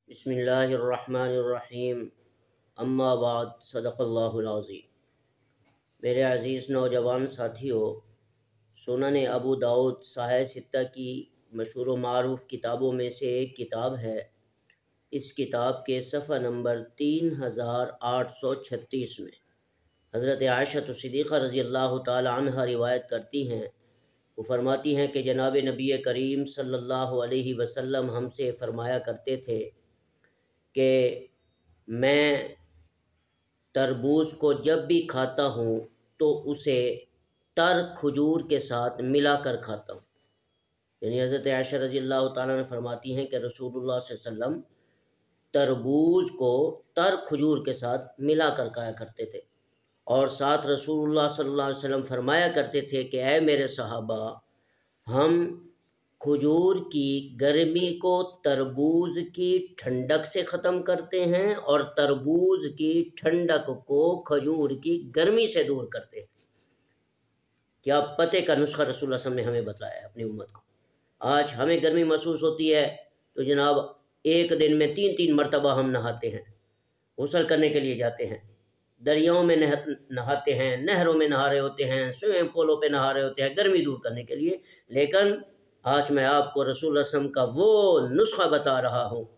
बिस्मिल्लाहिर्रहमानिर्रहीम। अम्मा बाद, सदक़ल्लाहुल अज़ीम। मेरे अज़ीज़ नौजवान साथियों, सुनन अबू दाऊद साहिह सित्ता की मशहूर व मारूफ़ किताबों में से एक किताब है। इस किताब के सफ़ा नंबर 3836 में हज़रत आयशा सिद्दीक़ा रज़ी अल्लाह ताला अन्हा रिवायत करती हैं। वो फरमाती हैं कि जनाब नबी करीम सल्लल्लाहु अलैहि वसल्लम हमसे फ़रमाया करते थे कि मैं तरबूज को जब भी खाता हूँ तो उसे तर खजूर के साथ मिलाकर खाता हूँ। यानी हज़रत आयशा रज़ी अल्लाह ताला ने फरमाती हैं कि रसूलुल्लाह सल्लल्लाहु अलैहि वसल्लम तरबूज को तर खजूर के साथ मिलाकर खाया करते थे। और साथ रसूलुल्लाह सल्लल्लाहु अलैहि वसल्लम फरमाया करते थे कि ऐ मेरे सहाबा, हम खजूर की गर्मी को तरबूज की ठंडक से ख़त्म करते हैं और तरबूज की ठंडक को खजूर की गर्मी से दूर करते हैं। क्या पते का नुस्खा रसूलुल्लाह सल्लल्लाहु अलैहि वसल्लम ने हमें बताया है अपनी उम्मत को। आज हमें गर्मी महसूस होती है तो जनाब एक दिन में 3-3 मरतबा हम नहाते हैं, गुस्ल करने के लिए जाते हैं, दरियाओं में नहाते हैं, नहरों में नहा रहे होते हैं, स्विमिंग पूलों पे नहा रहे होते हैं गर्मी दूर करने के लिए। लेकिन आज मैं आपको रसूलुल्लाह सल्लल्लाहु अलैहि वसल्लम का वो नुस्खा बता रहा हूँ,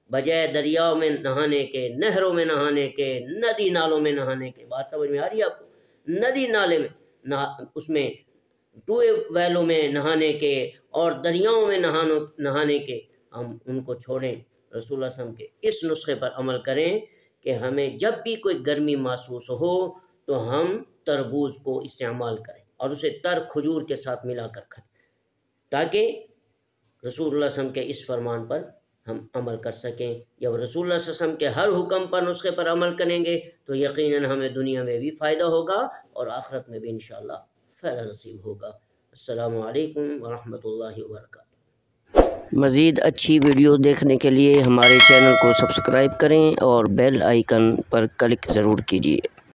बजाय दरियाओं में नहाने के, नहरों में नहाने के, नदी नालों में नहाने के। बात समझ में आ रही है आपको? नदी नाले में उसमें ट्यूबवेलों में नहाने के और दरियाओं में नहाने के हम उनको छोड़ें। रसूलुल्लाह सल्लल्लाहु अलैहि वसल्लम के इस नुस्खे पर अमल करें कि हमें जब भी कोई गर्मी महसूस हो तो हम तरबूज को इस्तेमाल करें और उसे तर खजूर के साथ मिलाकर खाएं, ताकि रसूलुल्लाह सल्लल्लाहु अलैहि वसल्लम के इस फरमान पर हम अमल कर सकें। जब रसूलुल्लाह सल्लल्लाहु अलैहि वसल्लम के हर हुक्म पर, नुस्खे पर अमल करेंगे तो यकीनन हमें दुनिया में भी फ़ायदा होगा और आखिरत में भी इंशाअल्लाह फ़ायदा नसीब होगा। अस्सलामु अलैकुम वरहमतुल्लाहि वबरकातुहू। मज़ीद अच्छी वीडियो देखने के लिए हमारे चैनल को सब्सक्राइब करें और बेल आइकन पर क्लिक ज़रूर कीजिए।